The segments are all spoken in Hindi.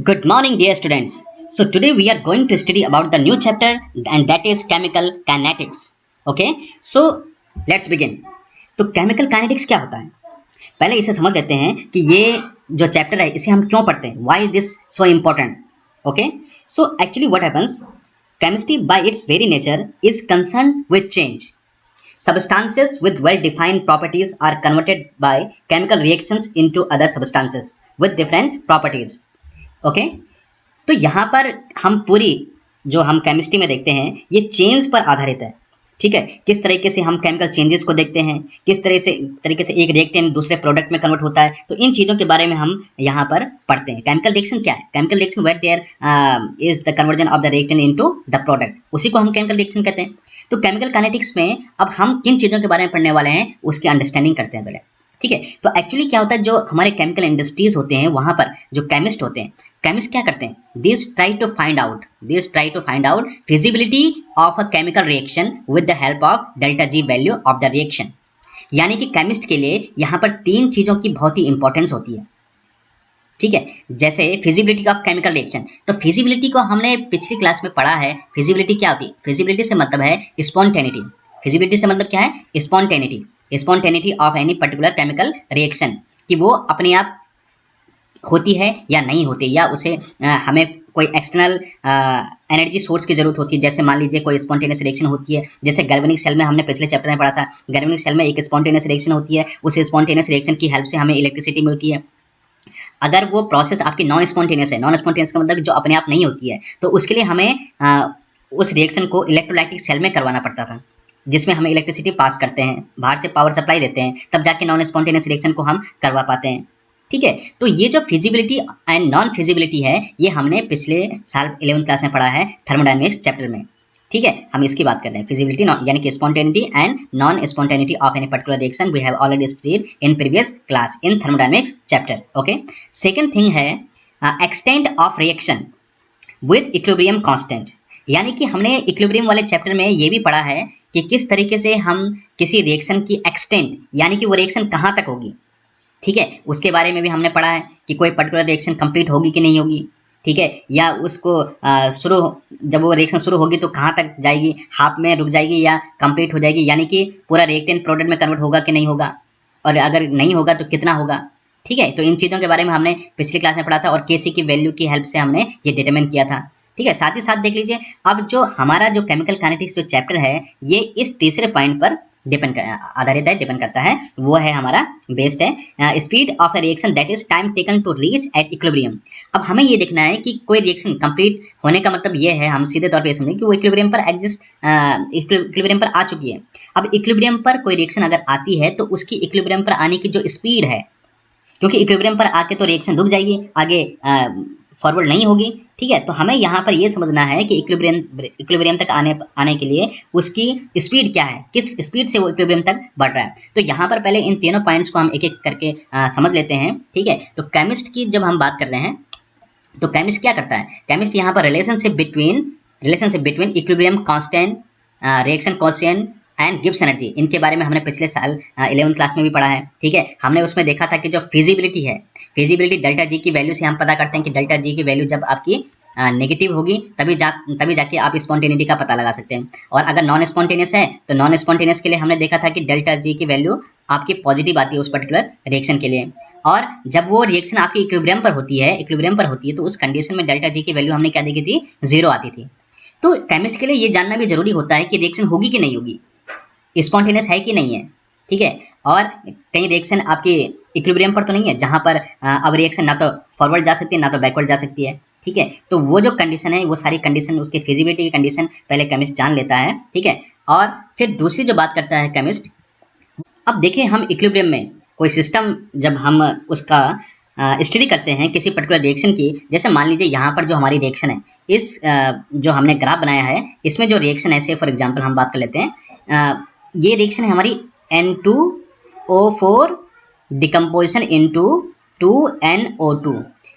Good morning, dear students. So today we are going to study about the new chapter and that is chemical kinetics. Okay, so let's begin. तो chemical kinetics क्या होता है? पहले इसे समझ लेते हैं कि ये जो चैप्टर है इसे हम क्यों पढ़ते हैं. Why is this so important? Okay, so actually what happens? Chemistry by its very nature is concerned with change. Substances with well-defined properties are converted by chemical reactions into other substances with different properties. Okay, तो यहाँ पर हम पूरी जो हम केमिस्ट्री में देखते हैं ये चेंज पर आधारित है. ठीक है, किस तरीके से हम केमिकल चेंजेस को देखते हैं, किस तरीके से एक रिएक्टेंट दूसरे प्रोडक्ट में कन्वर्ट होता है, तो इन चीज़ों के बारे में हम यहाँ पर पढ़ते हैं. केमिकल रिएक्शन क्या है? Chemical reaction where there is the conversion of the reactant into the product, उसी को हम केमिकल रिएक्शन कहते हैं. तो केमिकल काइनेटिक्स में अब हम किन चीज़ों के बारे में पढ़ने वाले हैं उसकी अंडरस्टैंडिंग करते हैं पहले. ठीक है, तो एक्चुअली क्या होता है, जो हमारे केमिकल इंडस्ट्रीज होते हैं वहाँ पर जो केमिस्ट होते हैं, केमिस्ट क्या करते हैं, this try to find out feasibility of a chemical reaction with the help of delta G value of the reaction. यानी कि केमिस्ट के लिए यहाँ पर तीन चीज़ों की बहुत ही इंपॉर्टेंस होती है. ठीक है, जैसे फिजिबिलिटी ऑफ केमिकल रिएक्शन, तो फिजिबिलिटी को हमने पिछली क्लास में पढ़ा है. फिजिबिलिटी क्या होती है? फिजिबिलिटी से मतलब है स्पॉन्टेनिटी. फिजिबिलिटी से मतलब क्या है? Spontaneity of any particular chemical reaction, कि वो अपने आप होती है या नहीं होती, या उसे हमें कोई एक्सटर्नल एनर्जी सोर्स की जरूरत होती है. जैसे मान लीजिए कोई स्पॉन्टेनियस रिएक्शन होती है, जैसे गैल्वेनिक सेल में हमने पिछले चैप्टर में पढ़ा था. गैल्वेनिक सेल में एक स्पॉन्टेनियस रिएक्शन होती है, उस स्पॉन्टेनियस रिएक्शन की हेल्प से हमें इलेक्ट्रिसिटी मिलती है. अगर वो प्रोसेस आपकी नॉन स्पॉन्टेनियस है, नॉन स्पॉन्टेनियस का मतलब जो अपने आप नहीं होती है, तो उसके लिए हमें उस रिएक्शन को इलेक्ट्रोलाइटिक सेल में करवाना पड़ता था, जिसमें हमें इलेक्ट्रिसिटी पास करते हैं, बाहर से पावर सप्लाई देते हैं, तब जाके नॉन स्पॉन्टेनियस रिएक्शन को हम करवा पाते हैं. ठीक है, तो ये जो फिजिबिलिटी एंड नॉन फिजिबिलिटी है ये हमने पिछले साल 11th क्लास में पढ़ा है थर्मोडायनेमिक्स चैप्टर में. ठीक है, हम इसकी बात कर रहे हैं. फिजिबिलिटी यानी कि spontaneity and non spontaneity of any particular reaction we have already studied in previous class in thermodynamics chapter. Okay, second thing है extent of reaction with equilibrium constant. यानी कि हमने इक्विलिब्रियम वाले चैप्टर में ये भी पढ़ा है कि किस तरीके से हम किसी रिएक्शन की एक्सटेंट, यानी कि वो रिएक्शन कहाँ तक होगी, ठीक है, उसके बारे में भी हमने पढ़ा है कि कोई पर्टिकुलर रिएक्शन कंप्लीट होगी कि नहीं होगी. ठीक है, या उसको शुरू, जब वो रिएक्शन शुरू होगी तो कहाँ तक जाएगी, हाफ में रुक जाएगी या कंप्लीट हो जाएगी, यानी कि पूरा रिएक्टेंट प्रोडक्ट में कन्वर्ट होगा कि नहीं होगा, और अगर नहीं होगा तो कितना होगा. ठीक है, तो इन चीज़ों के बारे में हमने पिछली क्लास में पढ़ा था और केसी की वैल्यू की हेल्प से हमने ये डिटरमिन किया था. ठीक है, साथ ही साथ देख लीजिए अब जो हमारा जो केमिकल काइनेटिक्स जो चैप्टर है ये इस तीसरे पॉइंट पर डिपेंड करता है, वो है हमारा बेस्ड है speed of a reaction that is time taken to reach at equilibrium. अब हमें ये देखना है कि कोई रिएक्शन कंप्लीट होने का मतलब ये है, हम सीधे तौर पे समझें कि वो इक्विलिब्रियम पर इक्विलिब्रियम पर आ चुकी है. अब इक्विलिब्रियम पर कोई रिएक्शन अगर आती है तो उसकी इक्विलिब्रियम पर आने की जो स्पीड है, क्योंकि इक्विलिब्रियम पर आके तो रिएक्शन रुक जाएगी, आगे फॉरवर्ड नहीं होगी. ठीक है, तो हमें यहाँ पर ये समझना है कि इक्विलिब्रियम तक आने के लिए उसकी स्पीड क्या है, किस स्पीड से वो इक्विलिब्रियम तक बढ़ रहा है. तो यहाँ पर पहले इन तीनों पॉइंट्स को हम एक एक करके समझ लेते हैं. ठीक है, तो केमिस्ट की जब हम बात कर रहे हैं तो केमिस्ट क्या करता है, केमिस्ट यहाँ पर relationship between equilibrium constant, reaction coefficient and Gibbs energy, इनके बारे में हमने पिछले साल 11th क्लास में भी पढ़ा है. ठीक है, हमने उसमें देखा था कि जो फिजिबिलिटी डेल्टा जी की वैल्यू से हम पता करते हैं कि डेल्टा जी की वैल्यू जब आपकी नेगेटिव होगी तभी जाके आप स्पॉन्टेनिटी का पता लगा सकते हैं. और अगर नॉन स्पॉन्टेनियस है तो नॉन स्पॉन्टेनियस के लिए हमने देखा था कि डेल्टा जी की वैल्यू आपकी पॉजिटिव आती है उस पर्टिकुलर रिएक्शन के लिए. और जब वो रिएक्शन आपकी इक्विलिब्रियम पर होती है तो उस कंडीशन में डेल्टा जी की वैल्यू हमने क्या देखी थी, 0 आती थी. तो केमिस्ट के लिए ये जानना भी जरूरी होता है कि रिएक्शन होगी कि नहीं होगी, स्पॉन्टेनियस है कि नहीं है. ठीक है, और कहीं रिएक्शन आपकी इक्विलिब्रियम पर तो नहीं है जहाँ पर अब रिएक्शन ना तो फॉरवर्ड जा सकती है ना तो बैकवर्ड जा सकती है. ठीक है, तो वो जो कंडीशन है वो सारी कंडीशन, उसकी फिजिबिलिटी की कंडीशन पहले केमिस्ट जान लेता है. ठीक है, और फिर दूसरी जो बात करता है केमिस्ट, अब देखिए हम इक्विलिब्रियम में कोई सिस्टम जब हम उसका स्टडी करते हैं किसी पर्टिकुलर रिएक्शन की, जैसे मान लीजिए यहाँ पर जो हमारी रिएक्शन है, इस जो हमने ग्राफ बनाया है इसमें जो रिएक्शन है, से फॉर एग्जांपल हम बात कर लेते हैं, ये रिएक्शन है हमारी N2O4 डिकम्पोजिशन इनटू 2NO2.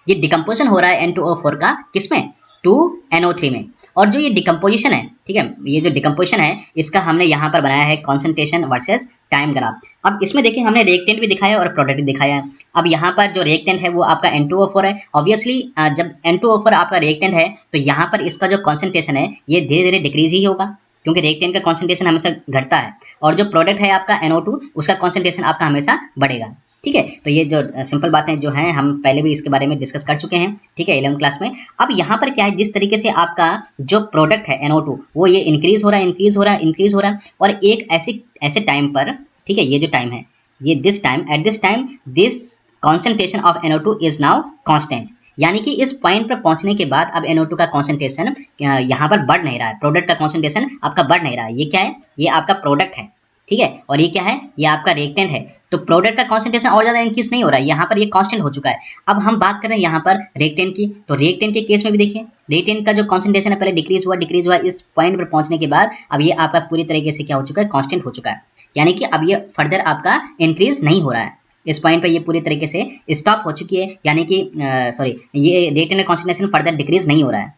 ये डिकम्पोजिशन हो रहा है N2O4 का किसमें, 2NO3 में. और जो ये डिकम्पोजिशन है, ठीक है, ये जो डिकम्पोजिशन है इसका हमने यहाँ पर बनाया है कॉन्सेंट्रेशन वर्सेस टाइम ग्राफ। अब इसमें देखिए हमने रिएक्टेंट भी दिखाया और प्रोडक्ट भी दिखाया है। अब यहाँ पर जो रिएक्टेंट है वो आपका N2O4 है। ऑब्वियसली जब N2O4 आपका रिएक्टेंट है तो यहाँ पर इसका जो कॉन्सेंट्रेशन है ये धीरे धीरे डिक्रीज ही होगा, क्योंकि रिएक्टेंट का कॉन्सेंट्रेशन हमेशा घटता है, और जो प्रोडक्ट है आपका NO2 उसका कॉन्सेंट्रेशन आपका हमेशा बढ़ेगा। ठीक है, तो ये जो सिंपल बातें जो हैं हम पहले भी इसके बारे में डिस्कस कर चुके हैं, ठीक है, 11th क्लास में। अब यहाँ पर क्या है, जिस तरीके से आपका जो प्रोडक्ट है NO2 वो ये इंक्रीज हो रहा है, इंक्रीज हो रहा है, इंक्रीज हो रहा है, और एक ऐसे टाइम पर, ठीक है, ये जो टाइम है ये this time, at this time this concentration of NO2 is now constant, यानी कि इस पॉइंट पर पहुंचने के बाद अब NO2 का कॉन्सेंट्रेशन यहाँ पर बढ़ नहीं रहा है, प्रोडक्ट का कॉन्सेंट्रेशन आपका बढ़ नहीं रहा है। ये क्या है, ये आपका प्रोडक्ट है, ठीक है, और ये क्या है, ये आपका रिएक्टेंट है। तो प्रोडक्ट का कॉन्सेंट्रेशन और ज़्यादा इंक्रीज नहीं हो रहा है, यहाँ पर ये कांस्टेंट हो चुका है। अब हम बात करें यहाँ पर रिएक्टेंट की, तो रिएक्टेंट के केस में भी देखिए रिएक्टेंट का जो कॉन्सेंट्रेशन है पहले डिक्रीज हुआ, इस पॉइंट पर पहुंचने के बाद अब ये आपका पूरी तरीके से क्या हो चुका है, कांस्टेंट हो चुका है, यानी कि अब ये फर्दर आपका इंक्रीज नहीं हो रहा है। इस पॉइंट पर ये पूरी तरीके से स्टॉप हो चुकी है, यानी कि सॉरी, ये रिएक्टेंट का कॉन्सेंट्रेशन फर्दर डिक्रीज नहीं हो रहा है,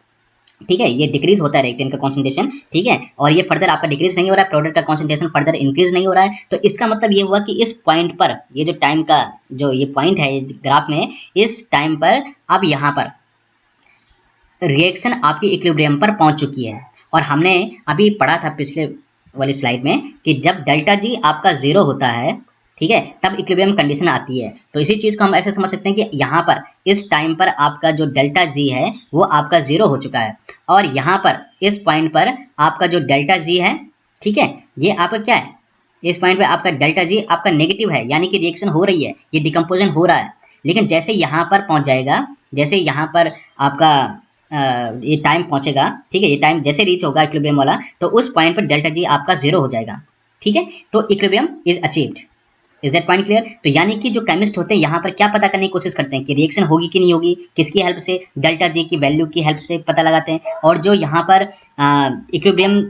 ठीक है, ये डिक्रीज होता है रिएक्टेंट का कॉन्सेंट्रेशन, ठीक है, और ये फर्दर आपका डिक्रीज नहीं हो रहा है, प्रोडक्ट का कॉन्सेंट्रेशन फर्दर इंक्रीज नहीं हो रहा है। तो इसका मतलब ये हुआ कि इस पॉइंट पर, ये जो टाइम का जो ये पॉइंट है ग्राफ में, इस टाइम पर अब यहाँ पर रिएक्शन आपकी इक्विलिब्रियम पर पहुंच चुकी है। और हमने अभी पढ़ा था पिछले वाली स्लाइड में कि जब डेल्टा जी आपका जीरो होता है, ठीक है, तब इक्विलिब्रियम कंडीशन आती है। तो इसी चीज़ को हम ऐसे समझ सकते हैं कि यहाँ पर इस टाइम पर आपका जो डेल्टा जी है वो आपका जीरो हो चुका है, और यहाँ पर इस पॉइंट पर आपका जो डेल्टा जी है, ठीक है, ये आपका क्या है, इस पॉइंट पर आपका डेल्टा जी आपका नेगेटिव है, यानी कि रिएक्शन हो रही है, ये डिकम्पोजन हो रहा है। लेकिन जैसे यहाँ पर पहुँच जाएगा, जैसे यहाँ पर आपका ये टाइम पहुँचेगा, ठीक है, ये टाइम जैसे रीच होगा इक्विलिब्रियम वाला, तो उस पॉइंट पर डेल्टा जी आपका जीरो हो जाएगा, ठीक है, तो equilibrium is achieved. Is that point clear? तो यानी कि जो केमिस्ट होते हैं यहाँ पर क्या पता करने की कोशिश करते हैं कि रिएक्शन होगी कि नहीं होगी, किसकी हेल्प से, डेल्टा जी की वैल्यू की हेल्प से पता लगाते हैं। और जो यहाँ पर इक्विलिब्रियम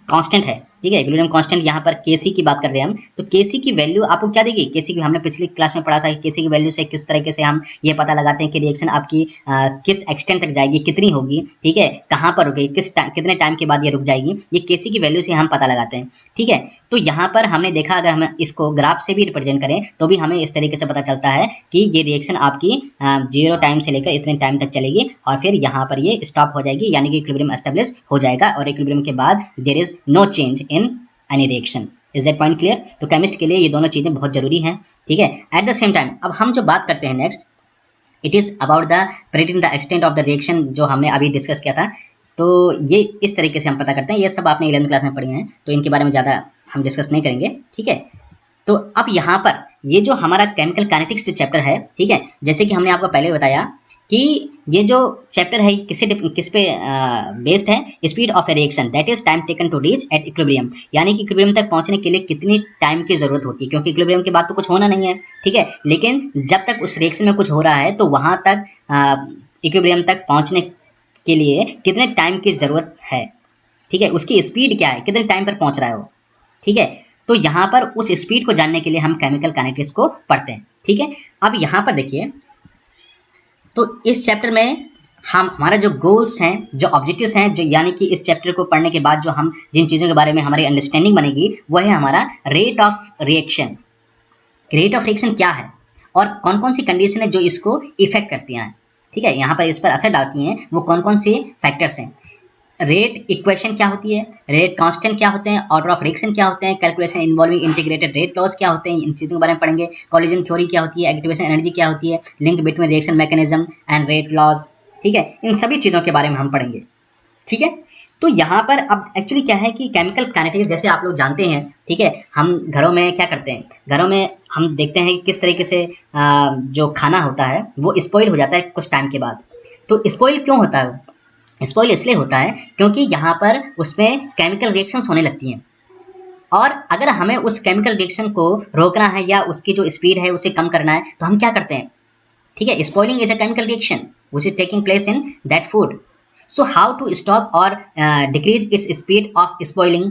कांस्टेंट है, ठीक है, इक्विलिब्रियम कांस्टेंट यहाँ पर Kc की बात कर रहे हैं हम, तो Kc की वैल्यू आपको क्या देगी, Kc की हमने पिछली क्लास में पढ़ा था कि Kc की वैल्यू से किस तरीके से हम ये पता लगाते हैं कि रिएक्शन आपकी किस एक्सटेंट तक जाएगी, कितनी होगी, ठीक है, कहाँ पर रुकेगी, कितने टाइम के बाद ये रुक जाएगी, ये Kc की वैल्यू से हम पता लगाते हैं, ठीक है। तो यहाँ पर हमने देखा अगर हम इसको ग्राफ से भी रिप्रेजेंट करें तो भी हमें इस तरीके से पता चलता है कि ये रिएक्शन आपकी 0 टाइम से लेकर इतने टाइम तक चलेगी और फिर यहाँ पर ये स्टॉप हो जाएगी, यानी कि इक्विलिब्रियम एस्टेब्लिश हो जाएगा, और इक्विलिब्रियम के बाद there is no change in any reaction. Is that point clear? तो केमिस्ट के लिए ये दोनों चीज़ें बहुत जरूरी हैं, ठीक है। एट द सेम टाइम अब हम जो बात करते हैं next, it is about the predicting the extent of the reaction, जो हमने अभी डिस्कस किया था। तो ये इस तरीके से हम पता करते हैं, ये सब आपने 11th क्लास में पढ़ी हैं, तो इनके बारे में ज़्यादा हम डिस्कस नहीं करेंगे, ठीक है। तो अब यहाँ पर ये जो हमारा केमिकल काइनेटिक्स जो चैप्टर है, ठीक है, जैसे कि हमने आपको पहले बताया कि ये जो चैप्टर है किस पे बेस्ड है, speed of a reaction that is time taken to reach at equilibrium, यानी कि इक्विलिब्रियम तक पहुंचने के लिए कितनी टाइम की जरूरत होती है, क्योंकि इक्विलिब्रियम के बाद तो कुछ होना नहीं है, ठीक है, लेकिन जब तक उस रिएक्शन में कुछ हो रहा है तो वहाँ तक इक्विलिब्रियम तक पहुँचने के लिए कितने टाइम की ज़रूरत है, ठीक है, उसकी स्पीड क्या है, कितने टाइम पर पहुँच रहा है वो, ठीक है। तो यहाँ पर उस स्पीड को जानने के लिए हम केमिकल काइनेटिक्स को पढ़ते हैं, ठीक है। अब यहाँ पर देखिए, तो इस चैप्टर में हम हमारा जो गोल्स हैं, जो ऑब्जेक्टिव्स हैं, जो यानी कि इस चैप्टर को पढ़ने के बाद जो हम जिन चीज़ों के बारे में हमारी अंडरस्टैंडिंग बनेगी वो है हमारा rate of reaction. Rate of reaction क्या है और कौन कौन सी कंडीशन है जो इसको इफेक्ट करती हैं, ठीक है, यहाँ पर इस पर असर डालती हैं, वो कौन कौन से फैक्टर्स हैं। रेट इक्वेशन क्या होती है, रेट कांस्टेंट क्या होते हैं, ऑर्डर ऑफ रिएक्शन क्या होते हैं, calculation involving integrated rate laws क्या होते हैं, इन चीज़ों के बारे में पढ़ेंगे। कॉलिजन थ्योरी क्या होती है, एक्टिवेशन एनर्जी क्या होती है, link between reaction mechanism and rate laws, ठीक है, इन सभी चीज़ों के बारे में हम पढ़ेंगे, ठीक है। तो यहाँ पर अब एक्चुअली क्या है कि केमिकल काइनेटिक्स जैसे आप लोग जानते हैं, ठीक है, हम घरों में क्या करते हैं, घरों में हम देखते हैं कि किस तरीके से जो खाना होता है वो स्पॉइल हो जाता है कुछ टाइम के बाद। तो स्पॉइल क्यों होता है, स्पॉइल इसलिए होता है क्योंकि यहाँ पर उसमें केमिकल रिएक्शंस होने लगती हैं, और अगर हमें उस केमिकल रिएक्शन को रोकना है या उसकी जो स्पीड है उसे कम करना है तो हम क्या करते हैं, ठीक है, spoiling is a chemical reaction which is taking place in that food. So how to stop or decrease its speed of spoiling?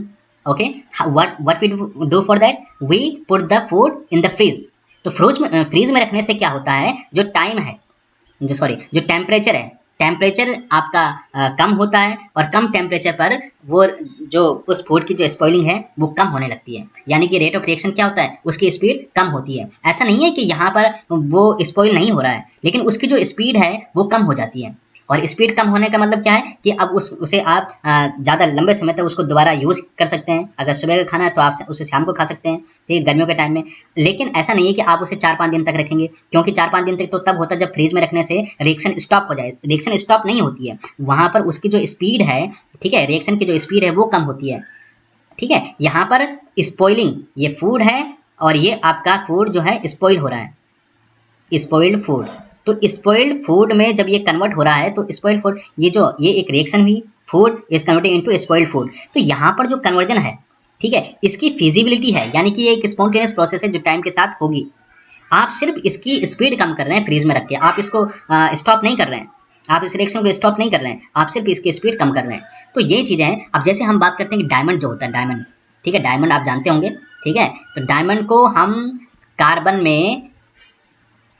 Okay, what we do for that? We put the food in the freeze. तो फ्रीज में रखने से क्या होता है, जो टाइम है, जो टेम्परेचर है, टेम्परेचर आपका कम होता है और कम टेम्परेचर पर वो जो उस फूड की जो स्पॉइलिंग है वो कम होने लगती है, यानी कि रेट ऑफ रिएक्शन क्या होता है, उसकी स्पीड कम होती है। ऐसा नहीं है कि यहाँ पर वो स्पॉइल नहीं हो रहा है, लेकिन उसकी जो स्पीड है वो कम हो जाती है। और स्पीड कम होने का मतलब क्या है कि अब उसे आप ज़्यादा लंबे समय तक उसको दोबारा यूज़ कर सकते हैं। अगर सुबह का खाना है तो आप उसे शाम को खा सकते हैं, ठीक है, गर्मियों के टाइम में। लेकिन ऐसा नहीं है कि आप उसे 4-5 दिन तक रखेंगे, क्योंकि 4-5 दिन तक तो तब होता है जब फ्रीज में रखने से रिएक्शन स्टॉप हो जाए। रिएक्शन स्टॉप नहीं होती है, वहाँ पर उसकी जो स्पीड है, ठीक है, रिएक्शन की जो स्पीड है वो कम होती है। ठीक है, यहाँ पर स्पॉइलिंग, ये फूड है और ये आपका फूड जो है स्पॉइल हो रहा है, स्पॉइल्ड फूड। तो स्पॉइल्ड फूड में जब ये कन्वर्ट हो रहा है तो स्पॉइल्ड फूड, ये एक रिएक्शन हुई, food is converted into spoiled food. तो यहाँ पर जो कन्वर्जन है, ठीक है, इसकी फिजिबिलिटी है, यानी कि ये एक स्पॉन्टेनियस प्रोसेस है जो टाइम के साथ होगी। आप सिर्फ इसकी स्पीड कम कर रहे हैं फ्रीज में रख के, आप इसको स्टॉप नहीं कर रहे हैं, आप इस रिएक्शन को स्टॉप नहीं कर रहे हैं, आप सिर्फ इसकी स्पीड कम कर रहे हैं। तो ये चीज़ें हैं। अब जैसे हम बात करते हैं कि डायमंड जो होता है, डायमंड, ठीक है, डायमंड आप जानते होंगे, ठीक है, तो डायमंड को हम कार्बन में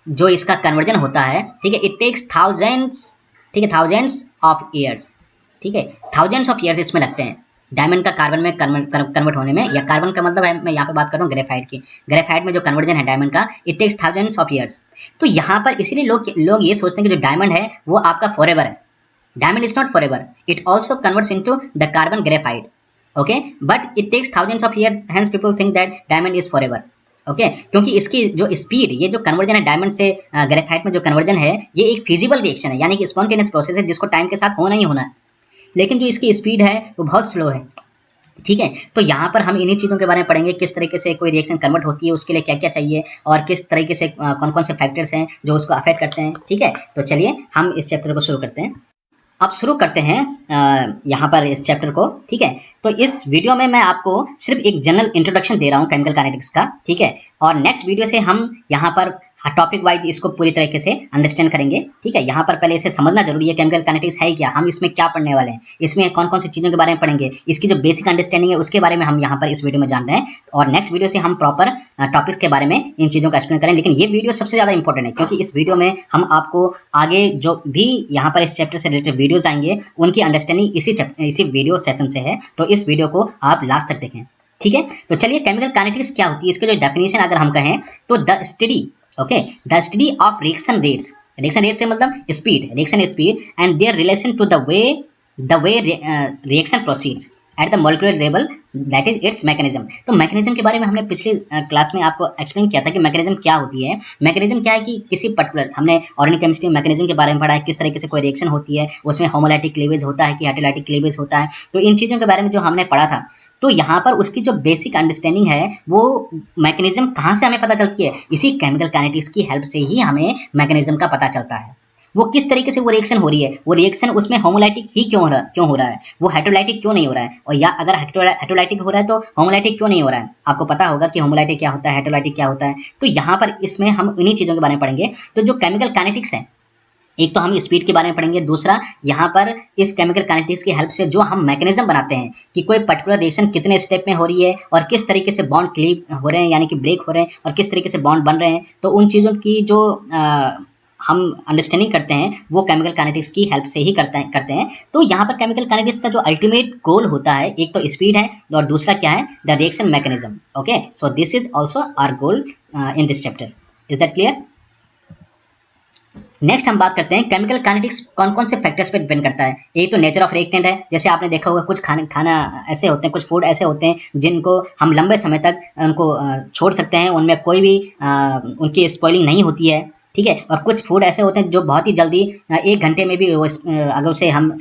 जो इसका कन्वर्जन होता है, ठीक है, इट टेक्स थाउजेंड्स, ठीक है, थाउजेंड्स ऑफ ईयर्स, ठीक है, थाउजेंड्स ऑफ ईयर्स इसमें लगते हैं डायमंड का कार्बन में कन्वर्ट होने में। या कार्बन का मतलब है, मैं यहाँ पे बात कर रहा हूँ ग्रेफाइट की, ग्रेफाइट में जो कन्वर्जन है डायमंड का, it takes thousands of years. तो यहाँ पर इसीलिए लोग ये सोचते हैं कि जो डायमंड है वो आपका फॉरएवर है। Diamond is not forever, it also converts into the carbon graphite, okay, but it takes thousands of year, hence people think that diamond is forever, okay, क्योंकि इसकी जो स्पीड, ये जो कन्वर्जन है डायमंड से ग्रेफाइट में जो कन्वर्जन है, ये एक फिजिबल रिएक्शन है, यानी कि स्पॉन्टेनियस प्रोसेस है जिसको टाइम के साथ होना ही होना है। लेकिन जो इसकी स्पीड है वो बहुत स्लो है, ठीक है। तो यहाँ पर हम इन्हीं चीज़ों के बारे में पढ़ेंगे, किस तरीके से कोई रिएक्शन कन्वर्ट होती है, उसके लिए क्या क्या चाहिए और किस तरीके से कौन कौन से फैक्टर्स हैं जो उसको अफेक्ट करते हैं, ठीक है। तो चलिए हम इस चैप्टर को शुरू करते हैं। अब शुरू करते हैं यहाँ पर इस चैप्टर को, ठीक है। तो इस वीडियो में मैं आपको सिर्फ एक जनरल इंट्रोडक्शन दे रहा हूँ केमिकल काइनेटिक्स का, ठीक है, और नेक्स्ट वीडियो से हम यहाँ पर टॉपिक वाइज इसको पूरी तरीके से अंडरस्टैंड करेंगे, ठीक है। यहाँ पर पहले इसे समझना जरूरी है, केमिकल काइनेटिक्स है क्या, हम इसमें क्या पढ़ने वाले हैं, इसमें कौन कौन सी चीज़ों के बारे में पढ़ेंगे, इसकी जो बेसिक अंडरस्टैंडिंग है उसके बारे में हम यहाँ पर इस वीडियो में जान रहे हैं। और नेक्स्ट वीडियो से हम प्रॉपर टॉपिक्स के बारे में इन चीज़ों का एक्सप्लेन करें। लेकिन ये वीडियो सबसे ज़्यादा इंपॉर्टेंट है, क्योंकि इस वीडियो में हम आपको आगे जो भी यहाँ पर इस चैप्टर से रिलेटेड वीडियोज़ आएंगे उनकी अंडरस्टैंडिंग इसी वीडियो सेशन से है। तो इस वीडियो को आप लास्ट तक देखें, ठीक है। तो चलिए, केमिकल काइनेटिक्स क्या होती है, इसके जो डेफिनेशन अगर हम कहें तो the study, okay, the study of reaction rates, reaction rate से मतलब speed, reaction speed and their relation to the way reaction proceeds at the molecular level, that is its mechanism. तो मैकेनिज्म के बारे में हमने पिछली क्लास में आपको एक्सप्लेन किया था कि मैकेनिज्म क्या होती है। मैकेनिज्म क्या है कि किसी पर्टिकुलर, हमने ऑर्गेनिक केमिस्ट्री मैकेनिज्म के बारे में पढ़ा है, किस तरीके से कोई रिएक्शन होती है, उसमें होमोलाइटिक क्लीवेज होता है कि हेटेरोलाइटिक क्लीवेज होता है। तो इन चीज़ों के बारे में जो हमने पढ़ा था, तो यहाँ पर उसकी जो बेसिक अंडरस्टैंडिंग है वो मैकेनिज्म कहाँ से हमें पता चलती है, इसी केमिकल काइनेटिक्स की हेल्प से ही हमें मैकेनिज्म का पता चलता है। वो किस तरीके से वो रिएक्शन हो रही है, वो रिएक्शन उसमें होमोलाइटिक ही क्यों हो रहा है, वो हेटेरोलाइटिक क्यों नहीं हो रहा है, और या अगर हेटेरोलाइटिक हो रहा है तो होमोलाइटिक क्यों नहीं हो रहा है। आपको पता होगा कि होमोलाइटिक क्या होता है, हेटेरोलाइटिक क्या होता है। तो यहाँ पर इसमें हम इन्हीं चीज़ों के बारे में पढ़ेंगे। तो जो केमिकल काइनेटिक्स है, एक तो हम स्पीड के बारे में पढ़ेंगे, दूसरा यहाँ पर इस केमिकल काइनेटिक्स की हेल्प से जो हम मैकेनिज्म बनाते हैं कि कोई पर्टिकुलर रिएक्शन कितने स्टेप में हो रही है और किस तरीके से बॉन्ड क्लीव हो रहे हैं, यानी कि ब्रेक हो रहे हैं, और किस तरीके से बॉन्ड बन रहे हैं। तो उन चीज़ों की जो हम अंडरस्टैंडिंग करते हैं वो केमिकल काइनेटिक्स की हेल्प से ही करते हैं। तो यहाँ पर केमिकल काइनेटिक्स का जो अल्टीमेट गोल होता है, एक तो स्पीड है और दूसरा क्या है, the reaction mechanism, okay. So this is also our goal in this chapter. Is that clear? Next हम बात करते हैं केमिकल काइनेटिक्स कौन कौन से फैक्टर्स पे डिपेंड करता है। एक तो नेचर ऑफ रिएक्टेंट है, जैसे आपने देखा होगा कुछ खाना ऐसे होते हैं, कुछ फूड ऐसे होते हैं जिनको हम लंबे समय तक उनको छोड़ सकते हैं, उनमें कोई भी उनकी स्पॉइलिंग नहीं होती है, ठीक है। और कुछ फूड ऐसे होते हैं जो बहुत ही जल्दी 1 घंटे में भी अगर उसे हम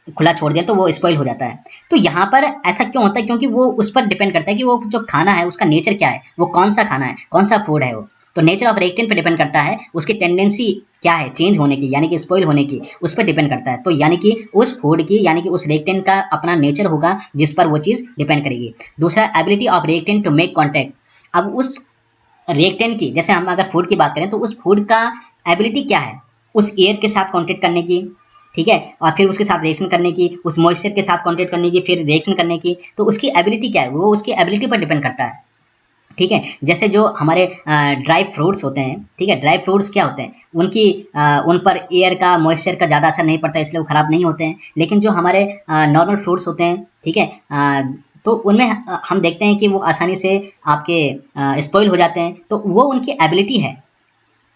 खुला छोड़ दें तो वो स्पॉइल हो जाता है। तो यहाँ पर ऐसा क्यों होता है, क्योंकि वो उस पर डिपेंड करता है कि वो जो खाना है उसका नेचर क्या है, वो कौन सा खाना है, कौन सा फूड है वो। तो नेचर ऑफ रिएक्टेंट पे डिपेंड करता है, उसकी टेंडेंसी क्या है चेंज होने की, यानी कि स्पॉइल होने की, उस पर डिपेंड करता है। तो यानी कि उस फूड की, यानी कि उस रिएक्टेंट का अपना नेचर होगा जिस पर वो चीज़ डिपेंड करेगी। दूसरा, ability of reactant to make contact. अब उस रिएक्टेंट की, जैसे हम अगर फूड की बात करें तो उस फूड का एबिलिटी क्या है, उस एयर के साथ कॉन्टैक्ट करने की, ठीक है, और फिर उसके साथ रिएक्शन करने की, उस मॉइस्चर के साथ कॉन्टैक्ट करने की, फिर रिएक्शन करने की। तो उसकी एबिलिटी क्या है, वो उसकी एबिलिटी पर डिपेंड करता है। ठीक है। जैसे जो हमारे ड्राई फ्रूट्स होते हैं, ठीक है, ड्राई फ्रूट्स क्या होते हैं, उनकी उन पर एयर का मॉइस्चर का ज़्यादा असर नहीं पड़ता, इसलिए वो ख़राब नहीं होते हैं। लेकिन जो हमारे नॉर्मल फ्रूट्स होते हैं, ठीक है, तो उनमें हम देखते हैं कि वो आसानी से आपके स्पॉइल हो जाते हैं। तो वो उनकी एबिलिटी है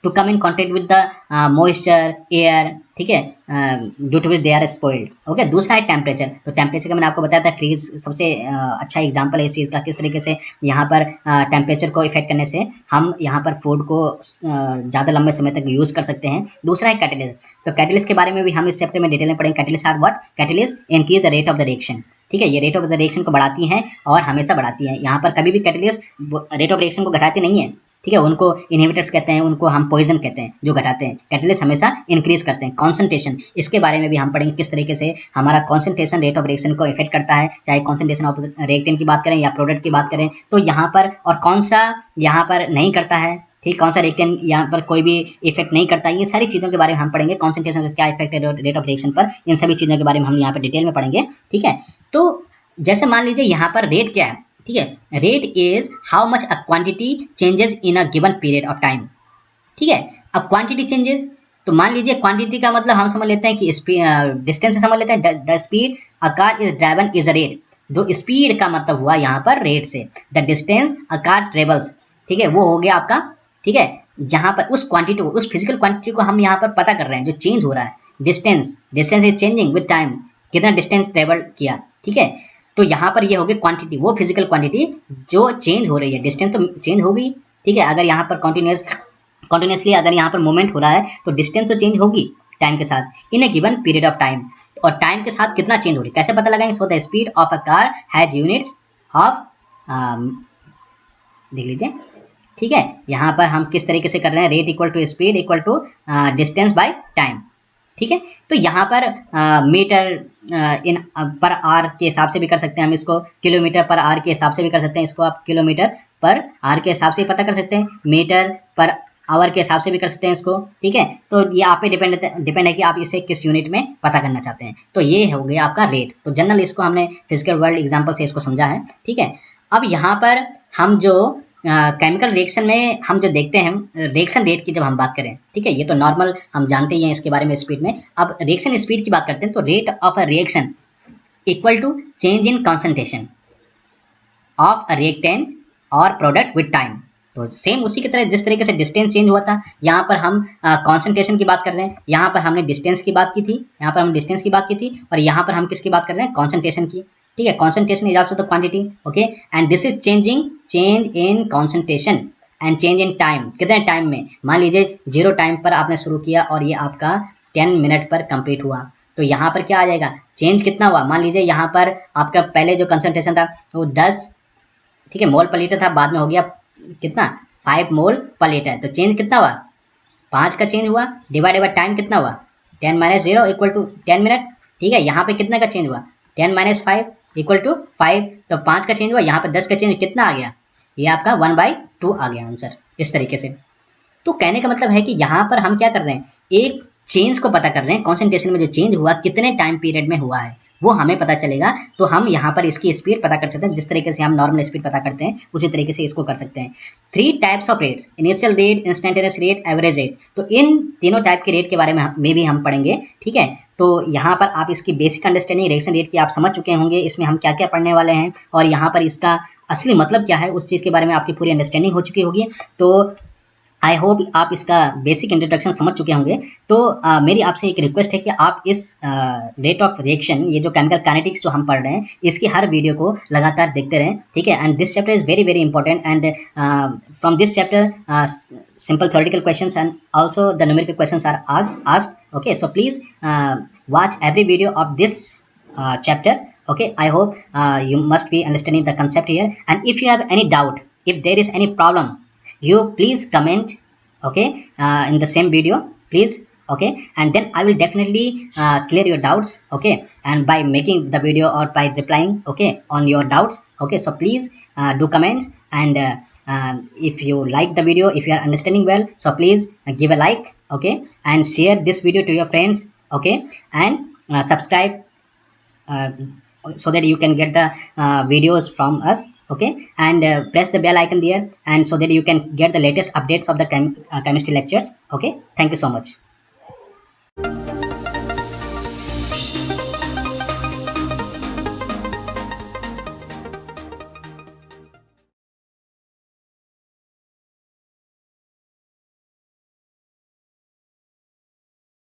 to come in contact with the moisture air, ठीक है, due to which they are spoiled. Okay, दूसरा है टेम्परेचर। तो टेम्परेचर का मैंने आपको बताया था, फ्रीज सबसे अच्छा एग्जांपल है इस चीज़ का, किस तरीके से यहाँ पर टेम्परेचर को इफेक्ट करने से हम यहाँ पर फूड को ज़्यादा लंबे समय तक यूज़ कर सकते हैं। दूसरा है कैटलिस्ट। तो कैटलिस्ट के बारे में भी हम इस चैप्टर में डिटेल में पढ़ेंगे। Catalyst are what? Catalyst increase the rate of the reaction, ठीक है, ये रेट ऑफ द रिएक्शन को बढ़ाती हैं और हमेशा बढ़ाती हैं। यहाँ पर कभी भी कैटलिस्ट रेट ऑफ रिएक्शन को घटाती नहीं है, ठीक है, उनको इनहिबिटर्स कहते हैं, उनको हम पॉइजन कहते हैं जो घटाते हैं। कैटलिस्ट हमेशा इंक्रीज करते हैं। कॉन्सेंट्रेशन, इसके बारे में भी हम पढ़ेंगे किस तरीके से हमारा कॉन्सेंट्रेशन रेट ऑफ रिएक्शन को इफेक्ट करता है, चाहे कॉन्सेंट्रेशन ऑफ रिएक्टेंट की बात करें या प्रोडक्ट की बात करें। तो यहाँ पर और कौन सा यहाँ पर नहीं करता है, ठीक, कौन सा रिएक्टेंट यहाँ पर कोई भी इफेक्ट नहीं करता, ये सारी चीज़ों के बारे में हम पढ़ेंगे। कॉन्सेंट्रेशन का क्या इफेक्ट है रेट ऑफ रिएक्शन पर, इन सभी चीज़ों के बारे में हम यहाँ पर डिटेल में पढ़ेंगे, ठीक है। तो जैसे मान लीजिए यहाँ पर रेट क्या है, ठीक है, rate is how much a quantity changes in a given period of time, ठीक है। अब क्वांटिटी चेंजेस, तो मान लीजिए क्वांटिटी का मतलब हम समझ लेते हैं कि डिस्टेंस से समझ लेते हैं। The speed a car is driven is a rate. जो स्पीड का मतलब हुआ यहाँ पर रेट से, the distance a car travels, ठीक है, वो हो गया आपका, ठीक है। यहाँ पर उस क्वांटिटी को, उस फिजिकल क्वांटिटी को हम यहाँ पर पता कर रहे हैं जो चेंज हो रहा है। Distance, distance is changing with time, कितना डिस्टेंस ट्रेवल किया, ठीक है। तो यहाँ पर ये हो गई क्वांटिटी, वो फिजिकल क्वांटिटी जो चेंज हो रही है। डिस्टेंस तो चेंज हो गई, ठीक है, अगर यहाँ पर कॉन्टिन्यूसली अगर यहाँ पर मूवमेंट हो रहा है तो डिस्टेंस तो चेंज होगी टाइम के साथ इन ए गिवन पीरियड ऑफ टाइम। और टाइम के साथ कितना चेंज हो रही है कैसे पता लगाएंगे? So the speed of a car has units of, देख लीजिए, ठीक है। यहाँ पर हम किस तरीके से कर रहे हैं, rate equal to speed equal to distance by time, ठीक है। तो यहाँ पर मीटर इन पर आर के हिसाब से भी कर सकते हैं हम इसको, किलोमीटर पर आर के हिसाब से भी कर सकते हैं इसको, आप किलोमीटर पर आर के हिसाब से भी पता कर सकते हैं, मीटर पर आवर के हिसाब से भी कर सकते हैं इसको, ठीक है। तो ये आप पे डिपेंड है कि आप इसे किस यूनिट में पता करना चाहते हैं। तो ये हो गया आपका रेट। तो जनरल इसको हमने फिजिकल वर्ल्ड एग्जाम्पल से इसको समझा है, ठीक है। अब यहाँ पर हम जो केमिकल रिएक्शन में हम जो देखते हैं रिएक्शन रेट की जब हम बात करें, ठीक है, ये तो नॉर्मल हम जानते ही हैं इसके बारे में स्पीड में। अब रिएक्शन स्पीड की बात करते हैं तो rate of a reaction equal to change in concentration of a reactant और प्रोडक्ट विद टाइम। तो सेम उसी की तरह जिस तरीके से डिस्टेंस चेंज हुआ था, यहाँ पर हम कॉन्सेंट्रेशन की बात कर रहे हैं, यहाँ पर हमने डिस्टेंस की बात की थी, यहाँ पर हमने डिस्टेंस की बात की थी, और यहाँ पर हम किसकी बात कर रहे हैं, कॉन्सेंट्रेशन की, ठीक है। Concentration is also the quantity, okay, and this is change in concentration and change in time. कितने टाइम में? मान लीजिए 0 टाइम पर आपने शुरू किया और ये आपका 10 मिनट पर कंप्लीट हुआ, तो यहाँ पर क्या आ जाएगा, चेंज कितना हुआ? मान लीजिए यहाँ पर आपका पहले जो कंसंट्रेशन था वो 10, ठीक है, मोल पर लीटर था, बाद में हो गया कितना, 5 मोल पर लीटर। तो चेंज कितना हुआ, 5 का चेंज हुआ, डिवाइड बाय टाइम कितना हुआ, 10 माइनस 0 इक्वल टू 10 मिनट, ठीक है। यहाँ पे कितना का चेंज हुआ, 10 माइनस 5 इक्वल टू 5। तो 5 का चेंज हुआ, यहाँ पर 10 का चेंज कितना आ गया, ये आपका 1/2 आ गया आंसर, इस तरीके से। तो कहने का मतलब है कि यहाँ पर हम क्या कर रहे हैं, एक चेंज को पता कर रहे हैं, कॉन्सेंट्रेशन में जो चेंज हुआ कितने टाइम पीरियड में हुआ है वो हमें पता चलेगा। तो हम यहाँ पर इसकी स्पीड पता कर सकते हैं, जिस तरीके से हम नॉर्मल स्पीड पता करते हैं उसी तरीके से इसको कर सकते हैं। 3 types of rates, initial rate, instantaneous rate, average rate. तो इन तीनों टाइप के रेट के बारे में भी हम पढ़ेंगे, ठीक है। तो यहाँ पर आप इसकी बेसिक अंडरस्टैंडिंग रिएक्शन रेट की आप समझ चुके होंगे, इसमें हम क्या क्या पढ़ने वाले हैं और यहाँ पर इसका असली मतलब क्या है उस चीज़ के बारे में आपकी पूरी अंडरस्टैंडिंग हो चुकी होगी। तो आई होप आप इसका बेसिक इंट्रोडक्शन समझ चुके होंगे। तो मेरी आपसे एक रिक्वेस्ट है कि आप इस रेट ऑफ रिएक्शन, ये जो केमिकल काइनेटिक्स जो हम पढ़ रहे हैं, इसकी हर वीडियो को लगातार देखते रहें, ठीक है। And this chapter is very very important, and from this chapter simple theoretical questions and also the numerical questions are asked, okay, so please watch every video of this chapter, okay. I hope you must be understanding the concept here, and if you have any doubt, if there is any problem, you please comment, okay, in the same video, please, okay, and then I will definitely clear your doubts, okay, and by making the video or by replying, okay, on your doubts, okay. So please do comments, and if you like the video, if you are understanding well, so please give a like, okay, and share this video to your friends, okay, and subscribe, uh, so that you can get the videos from us. Okay, and press the bell icon there, and so that you can get the latest updates of the chemistry lectures. Okay, thank you so much.